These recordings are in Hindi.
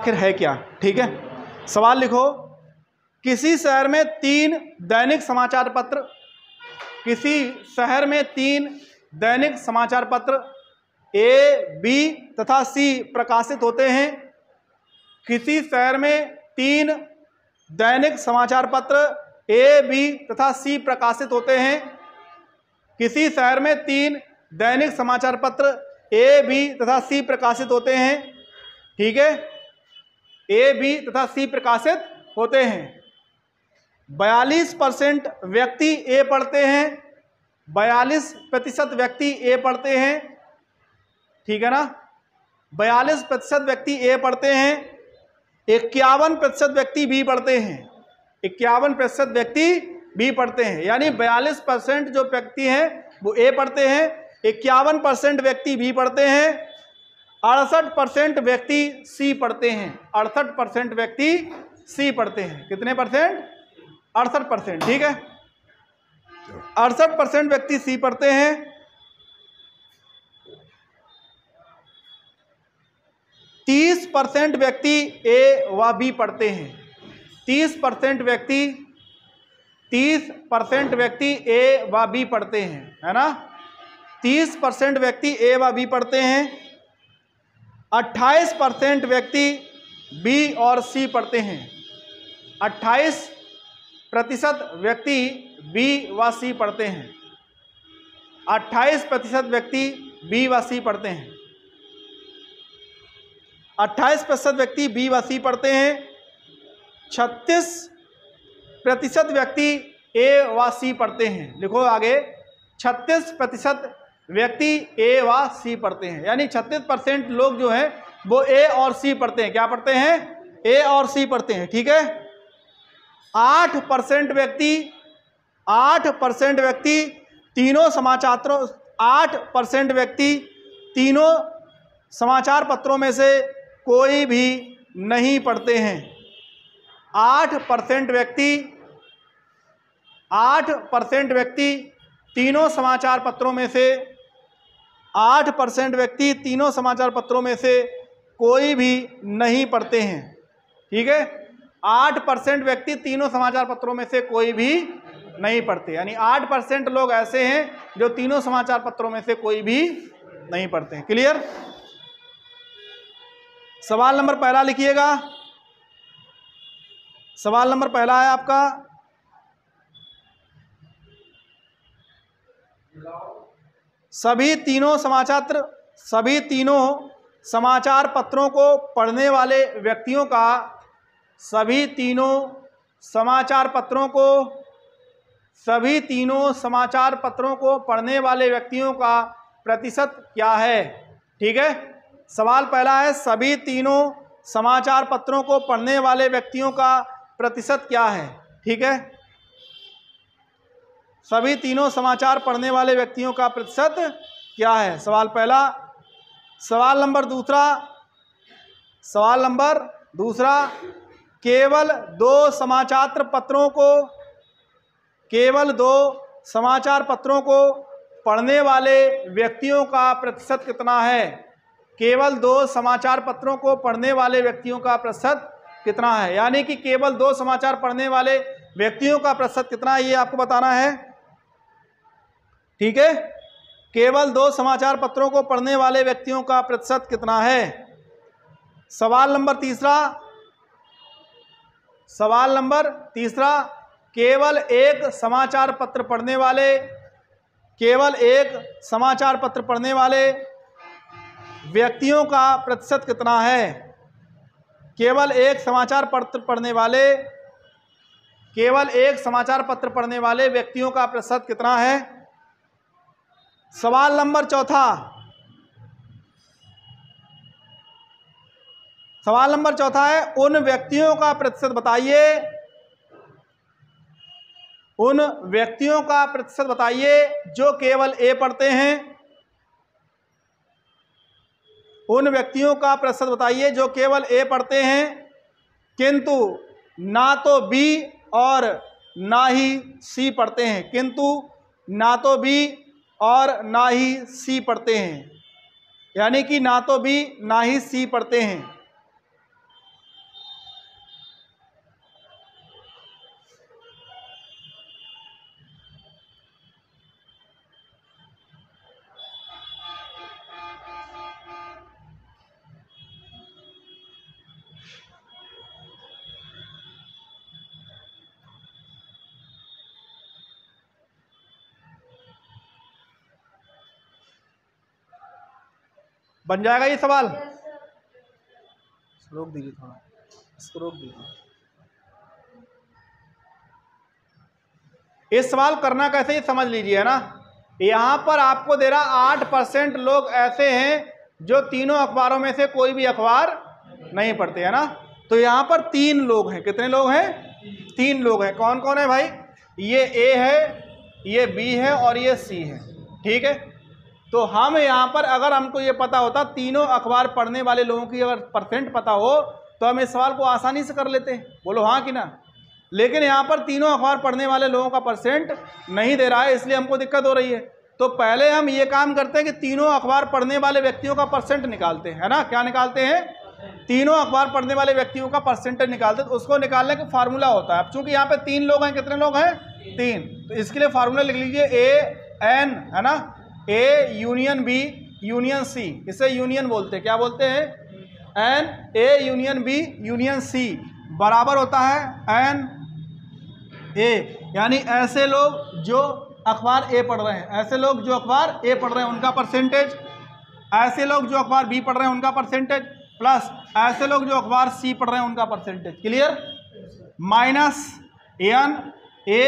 आखिर है क्या। ठीक है, सवाल लिखो। किसी शहर में 3 दैनिक समाचार पत्र, किसी शहर में 3 दैनिक समाचार पत्र ए, बी तथा सी प्रकाशित होते हैं। किसी शहर में 3 दैनिक समाचार पत्र ए, बी तथा सी प्रकाशित होते हैं। किसी शहर में 3 दैनिक समाचार पत्र ए, बी तथा सी प्रकाशित होते हैं। ठीक है, ए, बी तथा सी प्रकाशित होते हैं। 42% व्यक्ति ए पढ़ते हैं, 42% व्यक्ति ए पढ़ते हैं। ठीक है ना, 42% व्यक्ति ए पढ़ते हैं, 51% व्यक्ति बी पढ़ते हैं, 51% व्यक्ति बी पढ़ते हैं। यानी 42% जो व्यक्ति हैं वो ए पढ़ते हैं, 51% व्यक्ति बी पढ़ते हैं, 68% व्यक्ति सी पढ़ते हैं, 68% व्यक्ति सी पढ़ते हैं। कितने परसेंट? 68%। ठीक है, 68% व्यक्ति सी पढ़ते हैं, 30% व्यक्ति ए व बी पढ़ते हैं। 30% व्यक्ति ए व बी पढ़ते हैं, है ना। 30% व्यक्ति ए व बी पढ़ते हैं। 28% व्यक्ति बी और सी पढ़ते हैं। 28% व्यक्ति बी व सी पढ़ते हैं। 28% व्यक्ति बी व सी पढ़ते हैं। 28% व्यक्ति बी व सी पढ़ते हैं। 36% व्यक्ति ए व सी पढ़ते हैं। लिखो आगे, 36% व्यक्ति ए व सी पढ़ते हैं। यानी 36% लोग जो हैं वो ए और सी पढ़ते हैं। क्या पढ़ते हैं? ए और सी पढ़ते हैं। ठीक है, 8% व्यक्ति तीनों समाचार पत्रों में से कोई भी नहीं पढ़ते हैं। 8% व्यक्ति तीनों समाचार पत्रों में से 8% व्यक्ति तीनों समाचार पत्रों में से कोई भी नहीं पढ़ते हैं। ठीक है, 8% व्यक्ति तीनों समाचार पत्रों में से कोई भी नहीं पढ़ते। यानी 8% लोग ऐसे हैं जो तीनों समाचार पत्रों में से कोई भी नहीं पढ़ते हैं। क्लियर? सवाल नंबर पहला लिखिएगा। सवाल नंबर पहला है आपका, सभी तीनों समाचार पत्रों को पढ़ने वाले व्यक्तियों का, सभी तीनों समाचार पत्रों को पढ़ने वाले व्यक्तियों का प्रतिशत क्या है। ठीक है, सवाल पहला है, सभी तीनों समाचार पत्रों को पढ़ने वाले व्यक्तियों का प्रतिशत क्या है। ठीक है, सभी तीनों समाचार पढ़ने वाले व्यक्तियों का प्रतिशत क्या है, सवाल पहला। सवाल नंबर दूसरा, केवल 2 समाचार पत्रों को पढ़ने वाले व्यक्तियों का प्रतिशत कितना है। केवल 2 समाचार पत्रों को पढ़ने वाले व्यक्तियों का प्रतिशत कितना है। यानी कि केवल 2 समाचार पढ़ने वाले व्यक्तियों का प्रतिशत कितना है, ये आपको बताना है। ठीक है, केवल 2 समाचार पत्रों को पढ़ने वाले व्यक्तियों का प्रतिशत कितना है। सवाल नंबर तीसरा, केवल एक समाचार पत्र पढ़ने वाले व्यक्तियों का प्रतिशत कितना है। केवल एक समाचार पत्र पढ़ने वाले व्यक्तियों का प्रतिशत कितना है। सवाल नंबर चौथा है, उन व्यक्तियों का प्रतिशत बताइए जो केवल ए पढ़ते हैं। उन व्यक्तियों का प्रतिशत बताइए जो केवल ए पढ़ते हैं, किंतु ना तो बी और ना ही सी पढ़ते हैं। यानी कि ना तो बी ना ही सी पढ़ते हैं। बन जाएगा ये सवाल? रोक दीजिए थोड़ा, इसको रोक दीजिए। इस सवाल करना कैसे ये समझ लीजिए, है ना। यहां पर आपको दे रहा 8% लोग ऐसे हैं जो तीनों अखबारों में से कोई भी अखबार नहीं पढ़ते, है ना। तो यहां पर 3 लोग हैं। कितने लोग हैं? 3 लोग हैं। कौन कौन है भाई? ये ए है, ये बी है और ये सी है, ठीक है। तो हम यहाँ पर अगर हमको ये पता होता तीनों अखबार पढ़ने वाले लोगों की अगर परसेंट पता हो तो हम इस सवाल को आसानी से कर लेते हैं, बोलो हाँ कि ना। लेकिन यहाँ पर तीनों अखबार पढ़ने वाले लोगों का परसेंट नहीं दे रहा है, इसलिए हमको दिक्कत हो रही है। तो पहले हम ये काम करते हैं कि तीनों अखबार पढ़ने वाले व्यक्तियों का परसेंट निकालते हैं, है ना। क्या निकालते हैं? तीनों अखबार पढ़ने वाले व्यक्तियों का परसेंटेज निकालते हैं। तो उसको निकालने का फार्मूला होता है। अब चूंकि यहाँ पे 3 लोग हैं, कितने लोग हैं? 3। तो इसके लिए फार्मूला लिख लीजिए AN, है ना। A union B union C, इसे यूनियन बोलते हैं। क्या बोलते हैं? N A union B union C बराबर होता है N A, यानी ऐसे लोग जो अखबार A पढ़ रहे हैं, ऐसे लोग जो अखबार A पढ़ रहे हैं उनका परसेंटेज, ऐसे लोग जो अखबार B पढ़ रहे हैं उनका परसेंटेज, प्लस ऐसे लोग जो अखबार C पढ़ रहे हैं उनका percentage. Clear? Minus N A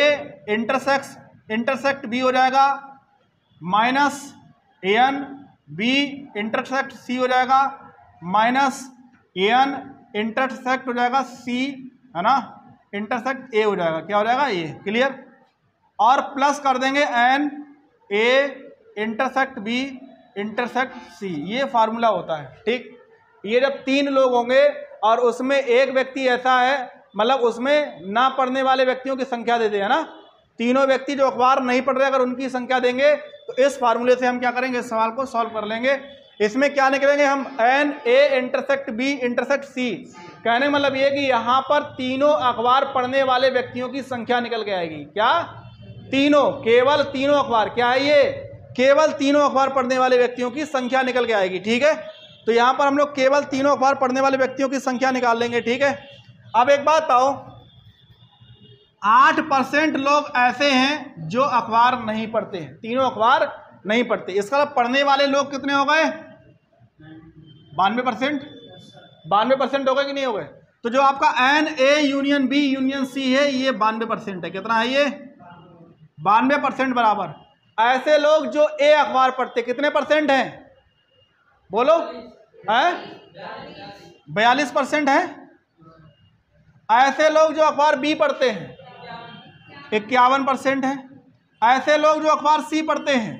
intersect B हो जाएगा, minus N B intersect C हो जाएगा, माइनस N इंटरसेक्ट हो जाएगा C, है ना, इंटरसेक्ट A हो जाएगा। क्या हो जाएगा? ये। क्लियर? और प्लस कर देंगे N A intersect B intersect C, ये फार्मूला होता है, ठीक। ये जब 3 लोग होंगे और उसमें एक व्यक्ति ऐसा है, मतलब उसमें ना पढ़ने वाले व्यक्तियों की संख्या दे दे, है ना। तीनों व्यक्ति जो अखबार नहीं पढ़ रहे अगर उनकी संख्या देंगे तो इस फार्मूले से हम क्या करेंगे? इस सवाल को सॉल्व कर लेंगे। इसमें क्या निकलेंगे हम? N A intersect B intersect C। कहने का मतलब ये कि यहाँ पर तीनों अखबार पढ़ने वाले व्यक्तियों की संख्या निकल के आएगी। क्या? तीनों, केवल तीनों अखबार। क्या है ये? केवल तीनों अखबार पढ़ने वाले व्यक्तियों की संख्या निकल के आएगी, ठीक है। तो यहाँ पर हम लोग केवल तीनों अखबार पढ़ने वाले व्यक्तियों की संख्या निकाल लेंगे, ठीक है। अब एक बात बताओ, 8% लोग ऐसे हैं जो अखबार नहीं पढ़ते हैं, तीनों अखबार नहीं पढ़ते। इसका पढ़ने वाले लोग कितने हो गए? 92%। 92% हो गए कि नहीं हो गए? तो जो आपका N A union B union C है ये 92% है। कितना है ये? 92% बराबर। ऐसे लोग जो A अखबार पढ़ते कितने परसेंट हैं? बोलो। है 42% है। ऐसे लोग जो अखबार B पढ़ते हैं 51% है। ऐसे लोग जो अखबार C पढ़ते हैं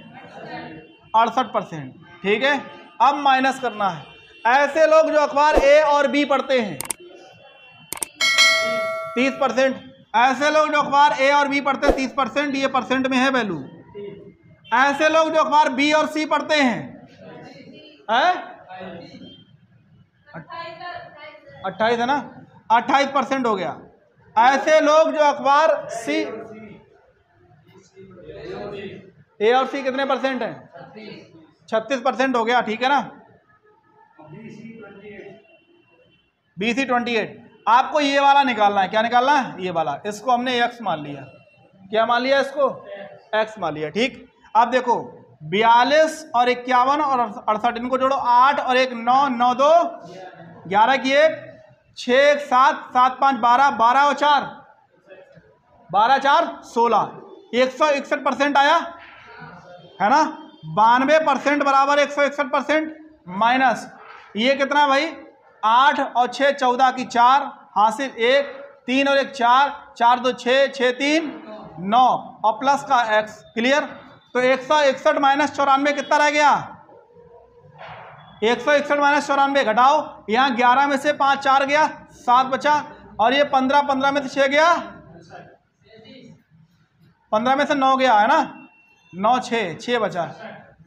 68%, ठीक है। अब माइनस करना है। ऐसे लोग जो अखबार A और B पढ़ते हैं 30%। ऐसे लोग जो अखबार A और B पढ़ते हैं 30%, ये परसेंट में है वैल्यू। ऐसे लोग जो अखबार B और C पढ़ते हैं 28 है ना, 28% हो गया। ऐसे लोग जो अखबार C A और C कितने परसेंट है? 36% हो गया, ठीक है ना। BC 28। आपको ये वाला निकालना है। क्या निकालना है? ये वाला। इसको हमने x मान लिया। क्या मान लिया? इसको x मान लिया, ठीक। अब देखो 42 और 51 और 68 इनको जोड़ो। 8 और 1 9, 9 2 11 की 1 6 1 7 7 5 12 12 और 4 12 4 16 161% आया, है ना। 92% बराबर 161% माइनस ये कितना भाई? 8 और 6 14 की 4 हासिल 1 3 और 1 4 4 2 6 6 3 9 और प्लस का x। क्लियर? तो 161 माइनस 94 कितना रह गया? 161 माइनस 94 घटाओ, यहाँ 11 में से 5 4 गया 7 बचा, और ये 15 15 में से 6 गया 15 में से 9 गया, है ना। 9 6 बचा,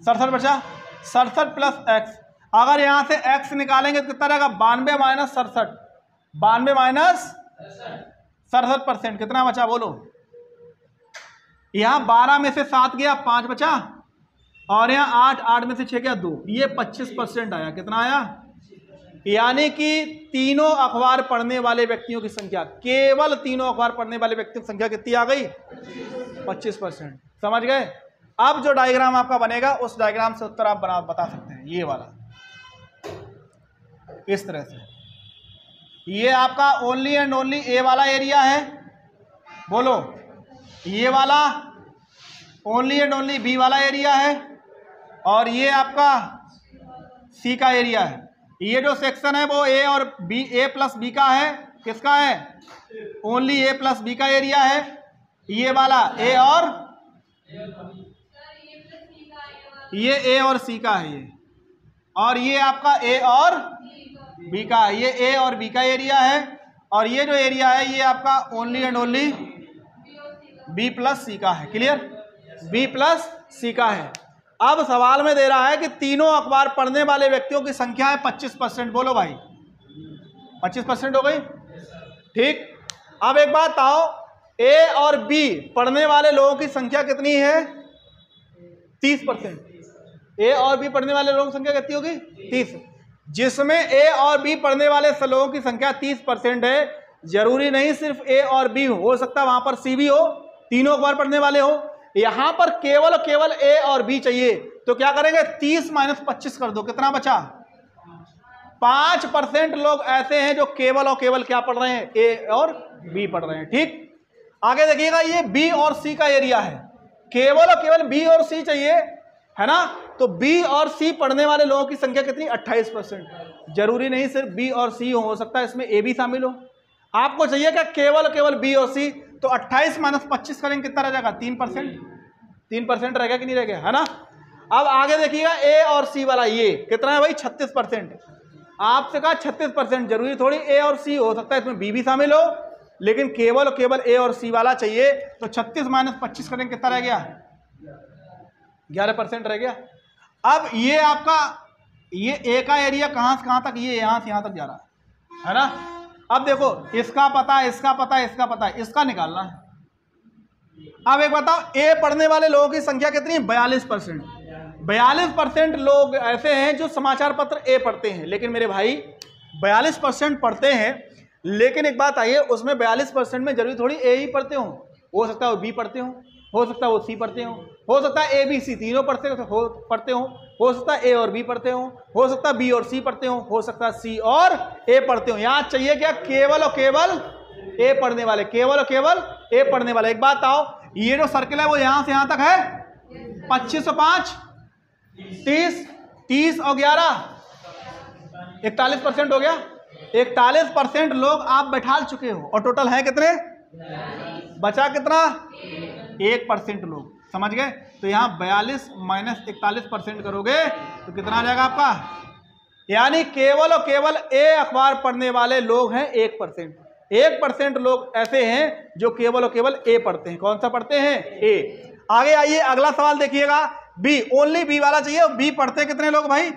67 बचा। 67 प्लस x। अगर यहाँ से x निकालेंगे तो कितना रहेगा? 92 माइनस 67, 92 माइनस 67%। कितना बचा बोलो? यहाँ 12 में से 7 गया 5 बचा, और यहाँ 8 8 में से 6 गया 2, ये 25% आया। कितना आया? यानी कि तीनों अखबार पढ़ने वाले व्यक्तियों की संख्या, केवल तीनों अखबार पढ़ने वाले व्यक्तियों की संख्या कितनी आ गई? 25%। समझ गए? अब जो डायग्राम आपका बनेगा उस डायग्राम से उत्तर आप बता सकते हैं, ये वाला। इस तरह से। ये आपका ओनली एंड ओनली ए वाला एरिया है, बोलो। ये वाला ओनली एंड ओनली बी वाला एरिया है, और ये आपका सी का एरिया है। ये जो सेक्शन है वो ए और बी, ए प्लस बी का है। किसका है? ओनली ए प्लस बी का एरिया है। ये वाला ए और ये ए और सी का है ये, और ये आपका ए और बी का है। ये ए और बी का एरिया है, और ये जो एरिया है ये आपका only and only B plus C का है। क्लियर? बी प्लस सी का है। अब सवाल में दे रहा है कि तीनों अखबार पढ़ने वाले व्यक्तियों की संख्या है 25%। बोलो भाई, 25% हो गई। ठीक। अब एक बात आओ, ए और बी पढ़ने वाले लोगों की संख्या कितनी है? 30%। ए और बी पढ़ने वाले लोगों की संख्या कितनी होगी? 30। जिसमें ए और बी पढ़ने वाले लोगों की संख्या 30% है। जरूरी नहीं सिर्फ ए और बी हो सकता है वहां पर सी भी हो, तीनों अखबार पढ़ने वाले हो। यहां पर केवल ए और बी चाहिए, तो क्या करेंगे? 30 माइनस 25 कर दो, कितना बचा? 5% लोग ऐसे हैं जो केवल और केवल क्या पढ़ रहे हैं? ए और बी पढ़ रहे हैं। ठीक। आगे देखिएगा, ये बी और सी का एरिया है। केवल और केवल बी और सी चाहिए, है ना? तो बी और सी पढ़ने वाले लोगों की संख्या कितनी? 28%। जरूरी नहीं सिर्फ बी और सी हो सकता है इसमें ए भी शामिल हो। आपको चाहिए क्या? केवल बी और सी। तो 28 माइनस 25 करेंगे, कितना रह जाएगा? 3%। 3% रह गया कि नहीं रह गया? है ना? अब आगे देखिएगा, ए और सी वाला ये कितना है भाई? 36%। आपसे कहा 36%, जरूरी थोड़ी ए और सी हो सकता है इसमें बी भी शामिल हो, लेकिन केवल ए और सी वाला चाहिए। तो 36 माइनस 25 करेंगे, कितना रह गया? 11% रह गया। अब ये आपका ये ए का एरिया कहां से कहां तक? ये यहां से यहां तक जा रहा है ना? अब देखो, इसका पता, इसका पता, इसका पता, इसका निकालना है। अब एक बताओ, ए पढ़ने वाले लोगों की संख्या कितनी है? 42%। 42% लोग ऐसे हैं जो समाचार पत्र ए पढ़ते हैं। लेकिन मेरे भाई 42% पढ़ते हैं, लेकिन एक बात आइए, उसमें 42% में जरूरी थोड़ी ए ही पढ़ते हो सकता है वो बी पढ़ते हो सकता है वो सी पढ़ते हो सकता है ए बी सी तीनों पढ़ते हो सकता है ए और बी पढ़ते हो सकता है बी और सी पढ़ते हो सकता है सी और ए पढ़ते हो। यहाँ चाहिए क्या? केवल और केवल ए पढ़ने वाले, केवल और केवल ए पढ़ने वाले। एक बात आओ, ये जो सर्किल है वो यहां से यहां तक है 25 और 5 30, 30 और 11 41% हो गया। 41% लोग आप बैठा चुके हो, और टोटल है कितने? बचा कितना? 1% लोग। समझ गए? तो यहाँ 42 माइनस 41% करोगे तो कितना आ जाएगा आपका? यानी केवल और केवल ए अखबार पढ़ने वाले लोग हैं 1%। 1% लोग ऐसे हैं जो केवल और केवल ए पढ़ते हैं। कौन सा पढ़ते हैं? ए। आगे आइए, अगला सवाल देखिएगा। बी, ओनली बी वाला चाहिए। बी पढ़ते हैं कितने लोग भाई?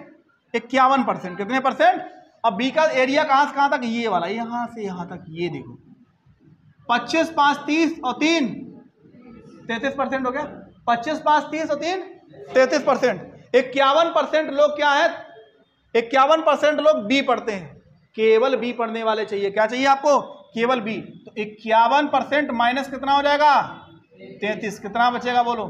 51%। कितने परसेंट? अब बी का एरिया कहां से कहां तक? ये वाला, यहां से यहां तक। ये देखो, 25 5 30 और 3 33% हो गया। 25 5 30 और 3 33%। 51% लोग क्या है? 51% लोग बी पढ़ते हैं। केवल बी पढ़ने वाले चाहिए। क्या चाहिए आपको? केवल बी। तो 51% माइनस कितना हो जाएगा? 33। कितना बचेगा बोलो?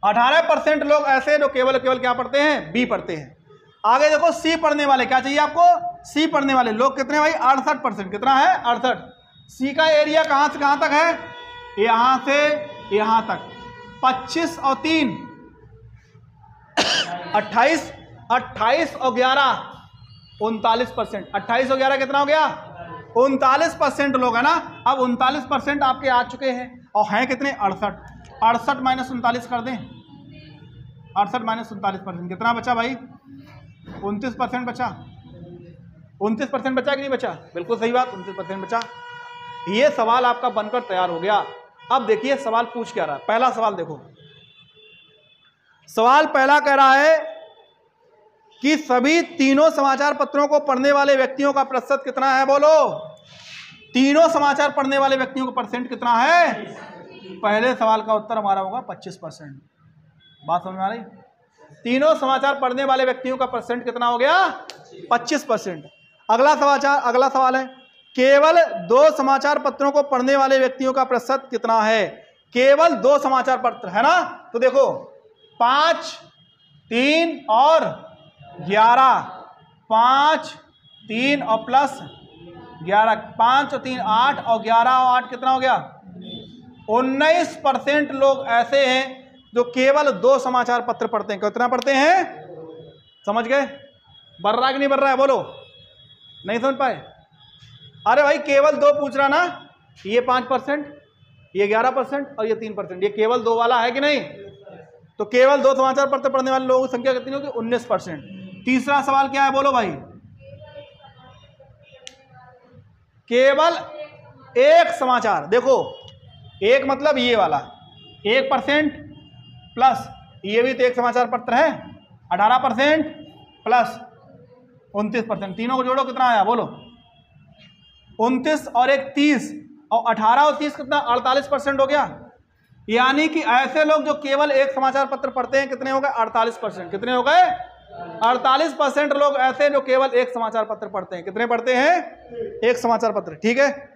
18% लोग ऐसे जो केवल केवल क्या पढ़ते हैं? बी पढ़ते हैं। आगे देखो, सी पढ़ने वाले। क्या चाहिए आपको? सी पढ़ने वाले लोग कितने भाई? 68%। कितना है? 68। सी का एरिया कहां से कहां तक है? यहां से यहां तक। 25 और 3 28, 28 और 11 39%। 28 और 11 कितना हो गया? 39% लोग, है ना? अब 39% आपके आ चुके हैं, और हैं कितने? 68। 68 माइनस 39 कर दें। 68 माइनस 39%। कितना बचा भाई? 29% बचा। 29% बचा कि नहीं बचा? बिल्कुल सही बात, 29% बचा। ये सवाल आपका बनकर तैयार हो गया। अब देखिए सवाल पूछ क्या रहा है। पहला सवाल देखो, सवाल पहला कह रहा है कि सभी तीनों समाचार पत्रों को पढ़ने वाले व्यक्तियों का प्रतिशत कितना है? बोलो, तीनों समाचार पढ़ने वाले व्यक्तियों का परसेंट कितना है? पहले सवाल का उत्तर हमारा होगा 25%। बात समझ में आ रही? तीनों समाचार पढ़ने वाले व्यक्तियों का परसेंट कितना हो गया? 25%। अगला सवाल है, केवल 2 समाचार पत्रों को पढ़ने वाले व्यक्तियों का प्रतिशत कितना है? केवल 2 समाचार पत्र, है ना? तो देखो, 5 3 और 11 5 3 और प्लस 11, 5 और 3 8 और 11 और 8 कितना हो गया? 19% लोग ऐसे हैं जो केवल 2 समाचार पत्र पढ़ते हैं। कितना पढ़ते हैं? समझ गए? बढ़ रहा है कि नहीं बढ़ रहा है? बोलो। नहीं समझ पाए? अरे भाई केवल 2 पूछ रहा ना, ये 5%, ये 11% और ये 3%, ये केवल 2 वाला है कि नहीं? तो केवल 2 समाचार पत्र पढ़ने वाले लोगों की संख्या कितनी होगी? 19%। तीसरा सवाल क्या है? बोलो भाई। केवल 1 समाचार, देखो 1 मतलब ये वाला 1% प्लस ये भी तो 1 समाचार पत्र है, 18% प्लस 29%, तीनों को जोड़ो कितना आया? बोलो। 29 और 1 30 और 18 और 30 कितना? 48% हो गया। यानी कि ऐसे लोग जो केवल 1 समाचार पत्र पढ़ते हैं कितने हो गए? 48%। कितने हो गए? 48% लोग ऐसे जो केवल 1 समाचार पत्र पढ़ते हैं। कितने पढ़ते हैं? 1 समाचार पत्र। ठीक है।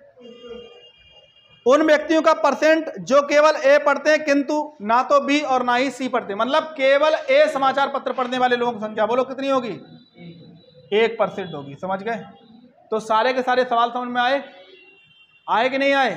उन व्यक्तियों का परसेंट जो केवल ए पढ़ते हैं किंतु ना तो बी और ना ही सी पढ़ते, मतलब केवल ए समाचार पत्र पढ़ने वाले लोगों की संख्या बोलो कितनी होगी? 1% होगी। समझ गए? तो सारे के सारे सवाल समझ में आए? आए कि नहीं आए?